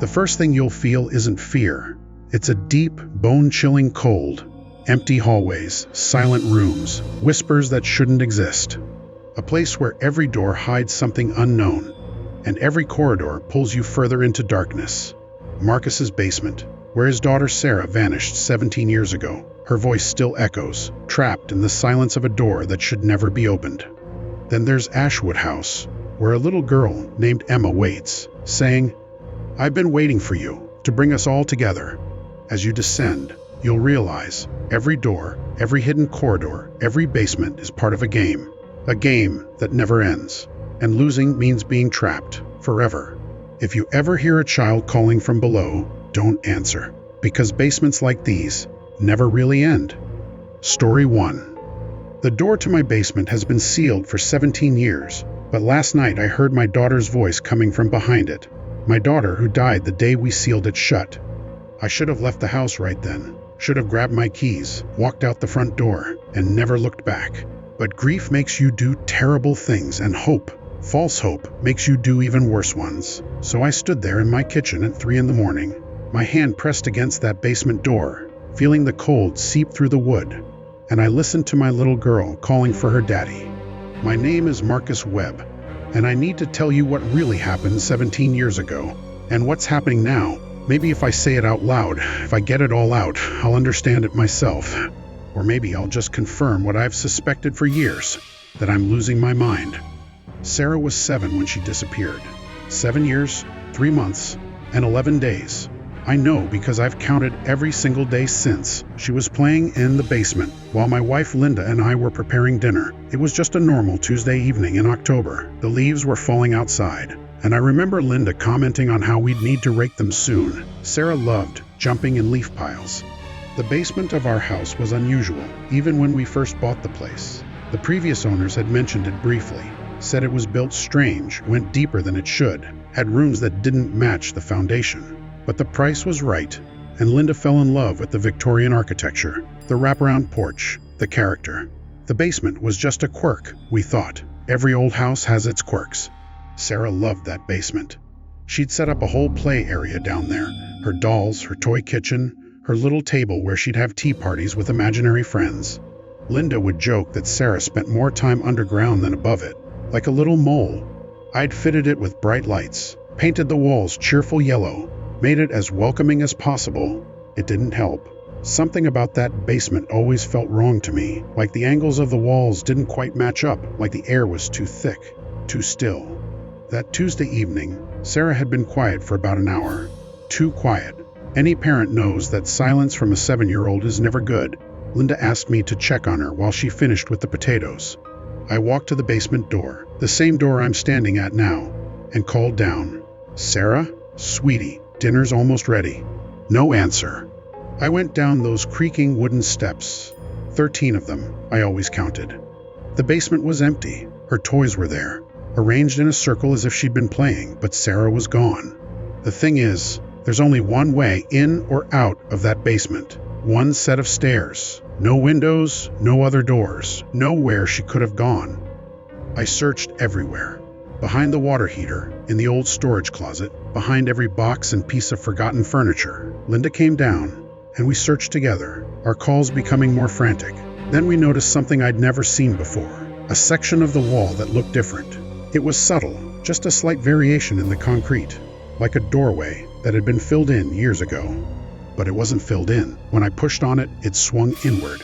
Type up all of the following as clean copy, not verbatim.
The first thing you'll feel isn't fear. It's a deep, bone-chilling cold. Empty hallways, silent rooms, whispers that shouldn't exist. A place where every door hides something unknown, and every corridor pulls you further into darkness. Marcus's basement, where his daughter Sarah vanished 17 years ago. Her voice still echoes, trapped in the silence of a door that should never be opened. Then there's Ashwood House, where a little girl named Emma waits, saying, "I've been waiting for you, to bring us all together." As you descend, you'll realize every door, every hidden corridor, every basement is part of a game that never ends. And losing means being trapped forever. If you ever hear a child calling from below, don't answer, because basements like these never really end. Story 1. The door to my basement has been sealed for 17 years, but last night I heard my daughter's voice coming from behind it. My daughter, who died the day we sealed it shut. I should have left the house right then, should have grabbed my keys, walked out the front door, and never looked back. But grief makes you do terrible things, and hope, false hope, makes you do even worse ones. So I stood there in my kitchen at 3 a.m, my hand pressed against that basement door, feeling the cold seep through the wood, and I listened to my little girl calling for her daddy. My name is Marcus Webb, and I need to tell you what really happened 17 years ago, and what's happening now. Maybe if I say it out loud, if I get it all out, I'll understand it myself. Or maybe I'll just confirm what I've suspected for years, that I'm losing my mind. Sarah was 7 when she disappeared. 7 years, 3 months, and 11 days. I know because I've counted every single day since. She was playing in the basement while my wife Linda and I were preparing dinner. It was just a normal Tuesday evening in October. The leaves were falling outside, and I remember Linda commenting on how we'd need to rake them soon. Sarah loved jumping in leaf piles. The basement of our house was unusual, even when we first bought the place. The previous owners had mentioned it briefly, said it was built strange, went deeper than it should, had rooms that didn't match the foundation. But the price was right, and Linda fell in love with the Victorian architecture, the wraparound porch, the character. The basement was just a quirk, we thought. Every old house has its quirks. Sarah loved that basement. She'd set up a whole play area down there, her dolls, her toy kitchen, her little table where she'd have tea parties with imaginary friends. Linda would joke that Sarah spent more time underground than above it, like a little mole. I'd fitted it with bright lights, painted the walls cheerful yellow, made it as welcoming as possible. It didn't help. Something about that basement always felt wrong to me, like the angles of the walls didn't quite match up, like the air was too thick, too still. That Tuesday evening, Sarah had been quiet for about an hour. Too quiet. Any parent knows that silence from a 7-year-old is never good. Linda asked me to check on her while she finished with the potatoes. I walked to the basement door, the same door I'm standing at now, and called down, "Sarah? Sweetie, dinner's almost ready." No answer. I went down those creaking wooden steps. 13 of them, I always counted. The basement was empty. Her toys were there, arranged in a circle as if she'd been playing, but Sarah was gone. The thing is, there's only one way in or out of that basement. One set of stairs. No windows, no other doors, nowhere she could have gone. I searched everywhere. Behind the water heater, in the old storage closet, behind every box and piece of forgotten furniture. Linda came down, and we searched together, our calls becoming more frantic. Then we noticed something I'd never seen before, a section of the wall that looked different. It was subtle, just a slight variation in the concrete, like a doorway that had been filled in years ago. But it wasn't filled in. When I pushed on it, it swung inward.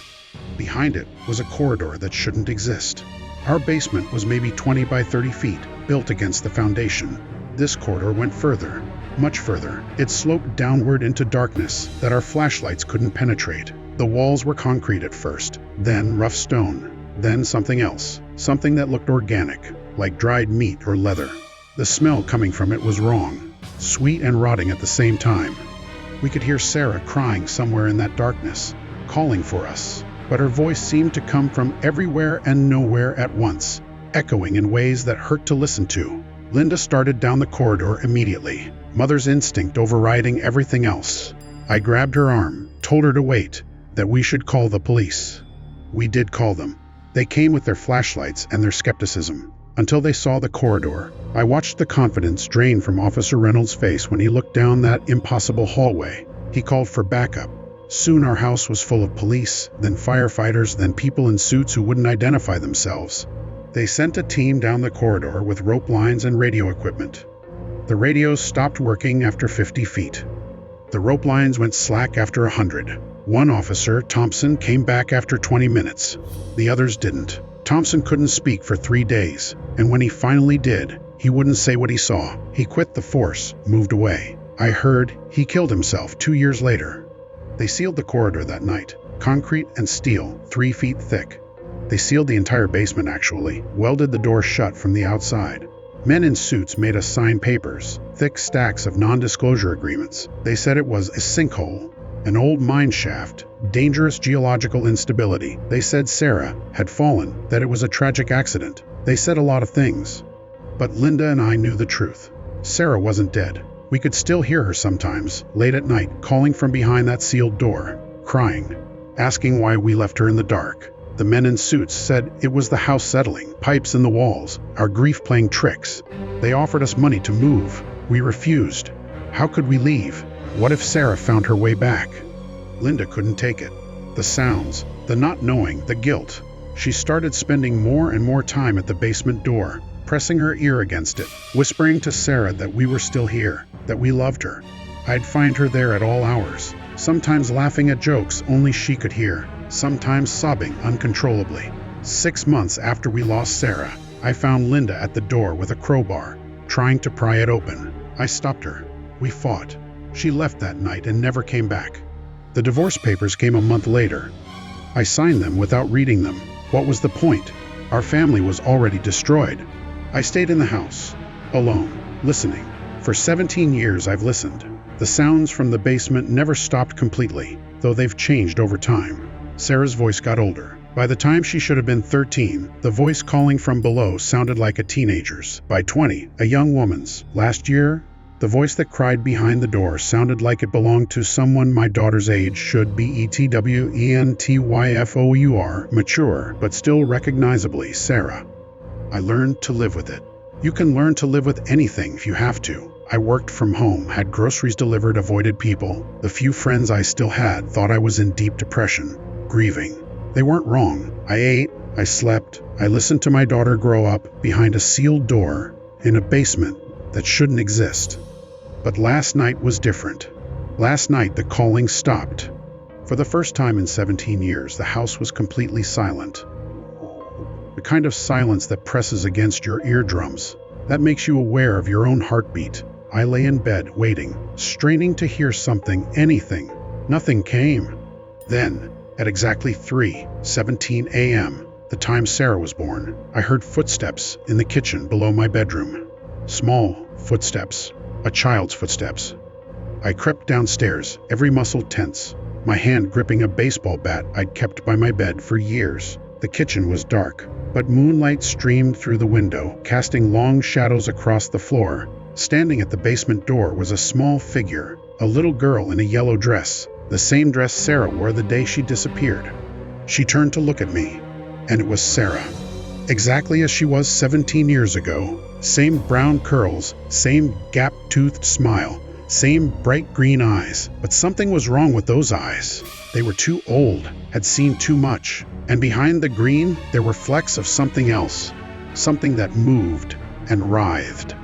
Behind it was a corridor that shouldn't exist. Our basement was maybe 20 by 30 feet, built against the foundation. This corridor went further, much further. It sloped downward into darkness that our flashlights couldn't penetrate. The walls were concrete at first, then rough stone, then something else, something that looked organic, like dried meat or leather. The smell coming from it was wrong, sweet and rotting at the same time. We could hear Sarah crying somewhere in that darkness, calling for us, but her voice seemed to come from everywhere and nowhere at once, echoing in ways that hurt to listen to. Linda started down the corridor immediately, mother's instinct overriding everything else. I grabbed her arm, told her to wait, that we should call the police. We did call them. They came with their flashlights and their skepticism. until they saw the corridor. I watched the confidence drain from Officer Reynolds' face when he looked down that impossible hallway. He called for backup. Soon our house was full of police, then firefighters, then people in suits who wouldn't identify themselves. They sent a team down the corridor with rope lines and radio equipment. The radios stopped working after 50 feet. The rope lines went slack after 100. One officer, Thompson, came back after 20 minutes. The others didn't. Thompson couldn't speak for 3 days, and when he finally did, he wouldn't say what he saw. He quit the force, moved away. I heard he killed himself 2 years later. They sealed the corridor that night. Concrete and steel, 3 feet thick. They sealed the entire basement, actually, welded the door shut from the outside. Men in suits made us sign papers, thick stacks of non-disclosure agreements. They said it was a sinkhole, an old mine shaft, dangerous geological instability. They said Sarah had fallen, that it was a tragic accident. They said a lot of things. But Linda and I knew the truth. Sarah wasn't dead. We could still hear her sometimes, late at night, calling from behind that sealed door, crying, asking why we left her in the dark. The men in suits said it was the house settling, pipes in the walls, our grief playing tricks. They offered us money to move. We refused. How could we leave? What if Sarah found her way back? Linda couldn't take it. The sounds, the not knowing, the guilt. She started spending more and more time at the basement door, pressing her ear against it, whispering to Sarah that we were still here, that we loved her. I'd find her there at all hours, sometimes laughing at jokes only she could hear, sometimes sobbing uncontrollably. 6 months after we lost Sarah, I found Linda at the door with a crowbar, trying to pry it open. I stopped her. We fought. She left that night and never came back. The divorce papers came a month later. I signed them without reading them. What was the point? Our family was already destroyed. I stayed in the house, alone, listening. For 17 years I've listened. The sounds from the basement never stopped completely, though they've changed over time. Sarah's voice got older. By the time she should have been 13, the voice calling from below sounded like a teenager's. By 20, a young woman's. Last year, the voice that cried behind the door sounded like it belonged to someone my daughter's age, should be etwentyfour, mature, but still recognizably Sarah. I learned to live with it. You can learn to live with anything if you have to. I worked from home, had groceries delivered, avoided people. The few friends I still had thought I was in deep depression, grieving. They weren't wrong. I ate, I slept, I listened to my daughter grow up behind a sealed door in a basement that shouldn't exist. But last night was different. Last night the calling stopped. For the first time in 17 years, the house was completely silent. The kind of silence that presses against your eardrums, that makes you aware of your own heartbeat. I lay in bed, waiting, straining to hear something, anything. Nothing came. Then, at exactly 3:17 a.m., the time Sarah was born, I heard footsteps in the kitchen below my bedroom. Small footsteps, a child's footsteps. I crept downstairs, every muscle tense, my hand gripping a baseball bat I'd kept by my bed for years. The kitchen was dark, but moonlight streamed through the window, casting long shadows across the floor. Standing at the basement door was a small figure, a little girl in a yellow dress, the same dress Sarah wore the day she disappeared. She turned to look at me, and it was Sarah. Exactly as she was 17 years ago. Same brown curls, same gap-toothed smile, same bright green eyes. But something was wrong with those eyes. They were too old, had seen too much. And behind the green, there were flecks of something else. Something that moved and writhed.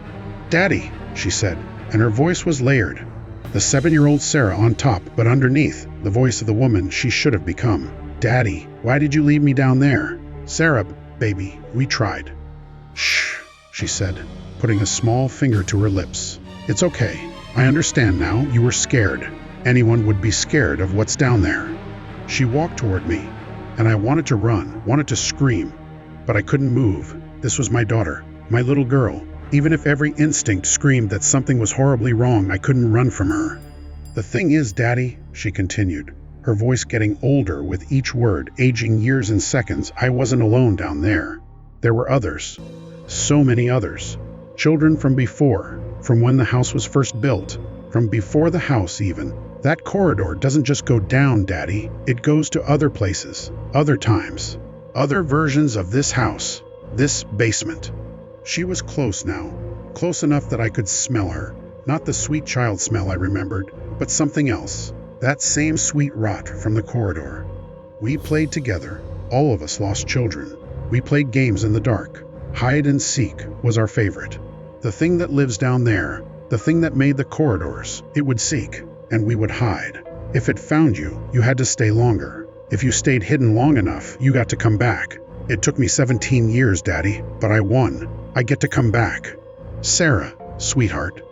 "Daddy," she said, and her voice was layered. The 7-year-old Sarah on top, but underneath, the voice of the woman she should have become. "Daddy, why did you leave me down there?" "Sarah, baby, we tried." "Shh," she said, putting a small finger to her lips. "It's okay. I understand now. You were scared. Anyone would be scared of what's down there." She walked toward me, and I wanted to run, wanted to scream, but I couldn't move. This was my daughter, my little girl. Even if every instinct screamed that something was horribly wrong, I couldn't run from her. "The thing is, Daddy," she continued, her voice getting older with each word, aging years and seconds, "I wasn't alone down there. There were others. So many others. Children from before, from when the house was first built, from before the house even. That corridor doesn't just go down, Daddy. It goes to other places, other times, other versions of this house, this basement." She was close now, close enough that I could smell her. Not the sweet child smell I remembered, but something else. That same sweet rot from the corridor. We played together. All of us lost children. We played games in the dark. Hide and seek was our favorite. The thing that lives down there, the thing that made the corridors, it would seek, and we would hide. If it found you, you had to stay longer. If you stayed hidden long enough, you got to come back. It took me 17 years, Daddy, but I won. I get to come back. Sarah, sweetheart.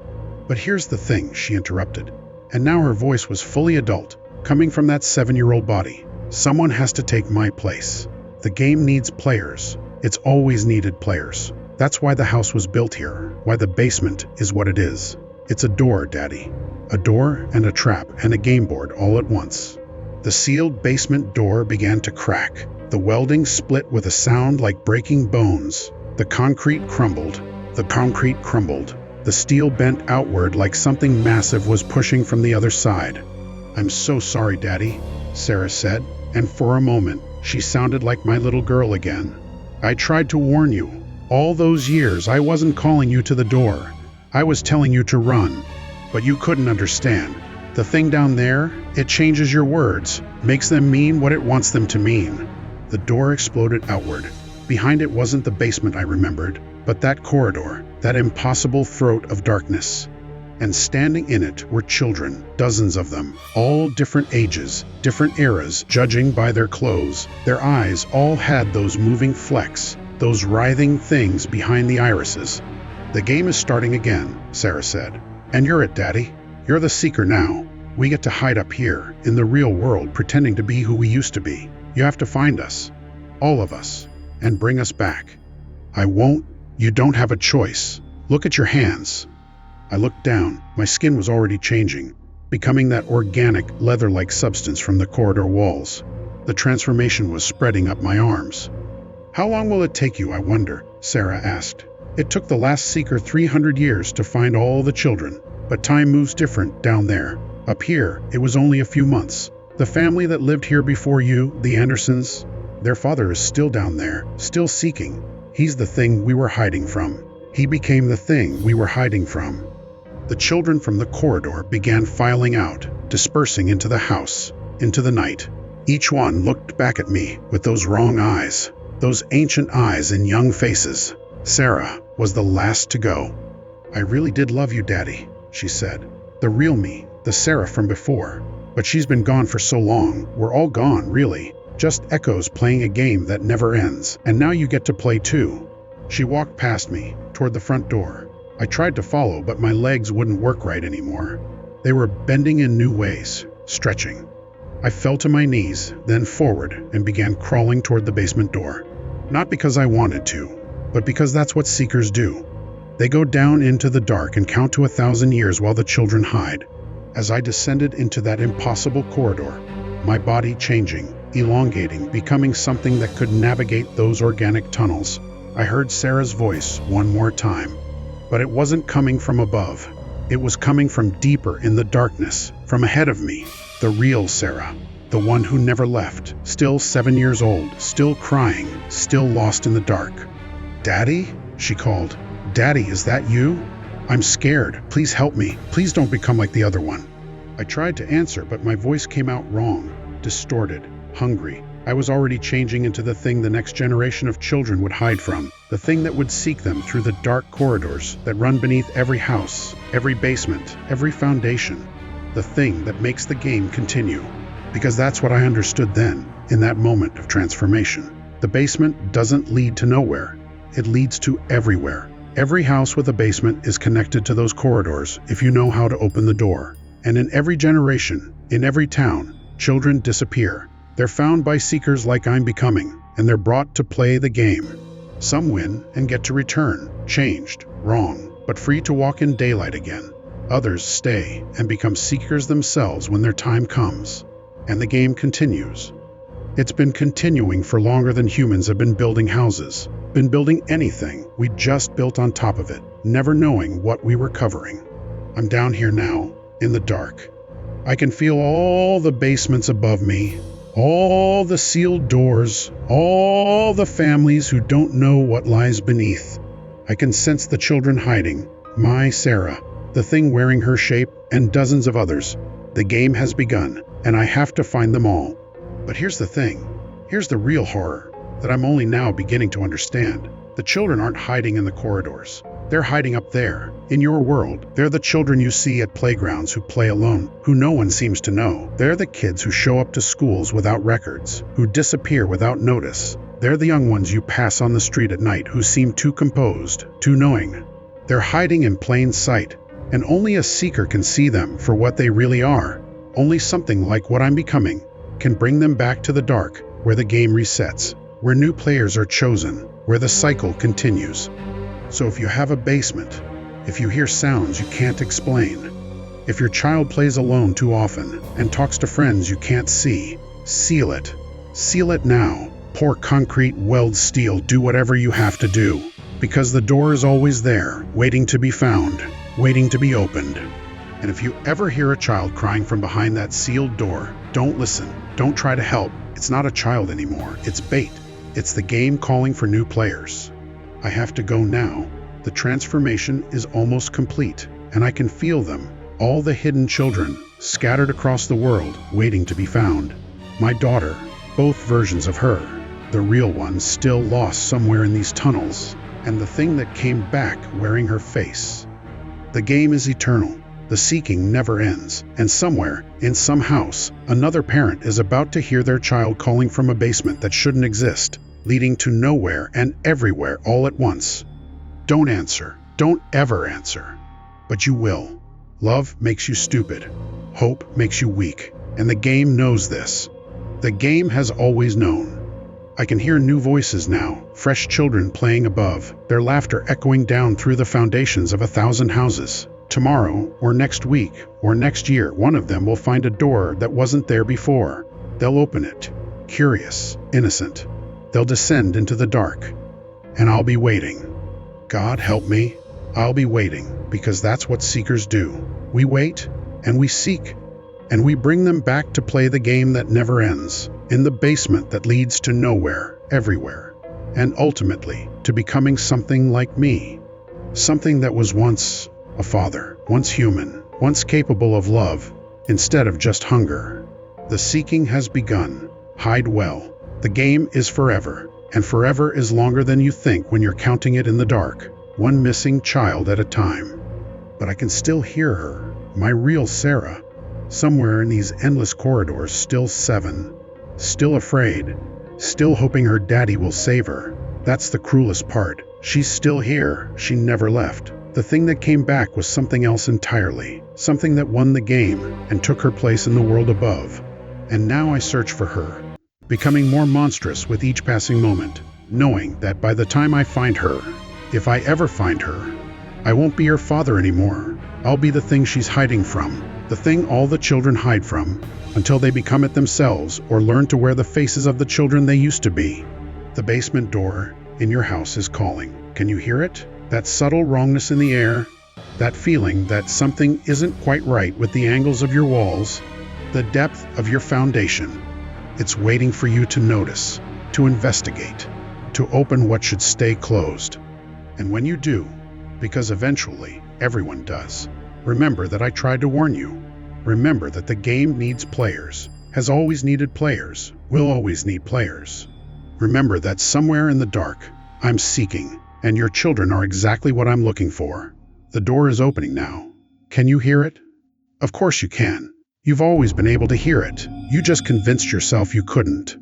But here's the thing, she interrupted. And now her voice was fully adult, coming from that 7-year-old body. Someone has to take my place. The game needs players. It's always needed players. That's why the house was built here, why the basement is what it is. It's a door, Daddy. A door and a trap and a game board all at once. The sealed basement door began to crack. The welding split with a sound like breaking bones. The concrete crumbled. The steel bent outward like something massive was pushing from the other side. I'm so sorry, Daddy, Sarah said, and for a moment, she sounded like my little girl again. I tried to warn you. All those years, I wasn't calling you to the door. I was telling you to run, but you couldn't understand. The thing down there, it changes your words, makes them mean what it wants them to mean. The door exploded outward. Behind it wasn't the basement I remembered, but that corridor, that impossible throat of darkness. And standing in it were children, dozens of them, all different ages, different eras, judging by their clothes. Their eyes all had those moving flecks, those writhing things behind the irises. The game is starting again, Sarah said. And you're it, Daddy. You're the seeker now. We get to hide up here, in the real world, pretending to be who we used to be. You have to find us, all of us, and bring us back. I won't. You don't have a choice. Look at your hands. I looked down. My skin was already changing, becoming that organic, leather-like substance from the corridor walls. The transformation was spreading up my arms. How long will it take you, I wonder? Sarah asked. It took the last seeker 300 years to find all the children, but time moves different down there. Up here, it was only a few months. The family that lived here before you, the Andersons, their father is still down there, still seeking. He's the thing we were hiding from. He became the thing we were hiding from. The children from the corridor began filing out, dispersing into the house, into the night. Each one looked back at me with those wrong eyes, those ancient eyes in young faces. Sarah was the last to go. I really did love you, Daddy, she said. The real me, the Sarah from before. But she's been gone for so long. We're all gone, really. Just echoes playing a game that never ends. And now you get to play too. She walked past me, toward the front door. I tried to follow, but my legs wouldn't work right anymore. They were bending in new ways, stretching. I fell to my knees, then forward, and began crawling toward the basement door. Not because I wanted to, but because that's what seekers do. They go down into the dark and count to 1,000 years while the children hide. As I descended into that impossible corridor, my body changing, elongating, becoming something that could navigate those organic tunnels, I heard Sarah's voice one more time. But it wasn't coming from above. It was coming from deeper in the darkness, from ahead of me. The real Sarah, the one who never left, still 7 years old, still crying, still lost in the dark. Daddy? She called. Daddy, is that you? I'm scared. Please help me. Please don't become like the other one. I tried to answer, but my voice came out wrong, distorted, hungry. I was already changing into the thing the next generation of children would hide from, the thing that would seek them through the dark corridors that run beneath every house, every basement, every foundation, the thing that makes the game continue. Because that's what I understood then, in that moment of transformation. The basement doesn't lead to nowhere. It leads to everywhere. Every house with a basement is connected to those corridors if you know how to open the door. And in every generation, in every town, children disappear. They're found by seekers like I'm becoming, and they're brought to play the game. Some win and get to return, changed, wrong, but free to walk in daylight again. Others stay and become seekers themselves when their time comes. And the game continues. It's been continuing for longer than humans have been building houses, been building anything. We just built on top of it, never knowing what we were covering. I'm down here now, in the dark. I can feel all the basements above me, all the sealed doors, all the families who don't know what lies beneath. I can sense the children hiding. My Sarah, the thing wearing her shape, and dozens of others. The game has begun, and I have to find them all. But here's the thing. Here's the real horror that I'm only now beginning to understand. The children aren't hiding in the corridors. They're hiding up there, in your world. They're the children you see at playgrounds who play alone, who no one seems to know. They're the kids who show up to schools without records, who disappear without notice. They're the young ones you pass on the street at night who seem too composed, too knowing. They're hiding in plain sight, and only a seeker can see them for what they really are. Only something like what I'm becoming can bring them back to the dark, where the game resets, where new players are chosen, where the cycle continues. So if you have a basement, if you hear sounds you can't explain, if your child plays alone too often and talks to friends you can't see, seal it. Seal it now. Pour concrete, weld steel, do whatever you have to do. Because the door is always there, waiting to be found, waiting to be opened. And if you ever hear a child crying from behind that sealed door, don't listen. Don't try to help. It's not a child anymore. It's bait. It's the game calling for new players. I have to go now. The transformation is almost complete, and I can feel them. All the hidden children, scattered across the world, waiting to be found. My daughter, both versions of her. The real one still lost somewhere in these tunnels, and the thing that came back wearing her face. The game is eternal. The seeking never ends, and somewhere, in some house, another parent is about to hear their child calling from a basement that shouldn't exist, leading to nowhere and everywhere all at once. Don't answer. Don't ever answer. But you will. Love makes you stupid. Hope makes you weak. And the game knows this. The game has always known. I can hear new voices now, fresh children playing above, their laughter echoing down through the foundations of 1,000 houses. Tomorrow, or next week, or next year, one of them will find a door that wasn't there before. They'll open it, curious, innocent. They'll descend into the dark, and I'll be waiting. God help me, I'll be waiting, because that's what seekers do. We wait, and we seek, and we bring them back to play the game that never ends, in the basement that leads to nowhere, everywhere, and ultimately to becoming something like me. Something that was once a father, once human, once capable of love, instead of just hunger. The seeking has begun. Hide well. The game is forever, and forever is longer than you think when you're counting it in the dark, one missing child at a time. But I can still hear her, my real Sarah, somewhere in these endless corridors, still 7, still afraid, still hoping her daddy will save her. That's the cruelest part. She's still here. She never left. The thing that came back was something else entirely, something that won the game and took her place in the world above. And now I search for her, becoming more monstrous with each passing moment, knowing that by the time I find her, if I ever find her, I won't be her father anymore. I'll be the thing she's hiding from, the thing all the children hide from, until they become it themselves or learn to wear the faces of the children they used to be. The basement door in your house is calling. Can you hear it? That subtle wrongness in the air, that feeling that something isn't quite right with the angles of your walls, the depth of your foundation. It's waiting for you to notice, to investigate, to open what should stay closed. And when you do, because eventually everyone does, remember that I tried to warn you. Remember that the game needs players, has always needed players, will always need players. Remember that somewhere in the dark, I'm seeking, and your children are exactly what I'm looking for. The door is opening now. Can you hear it? Of course you can. You've always been able to hear it. You just convinced yourself you couldn't.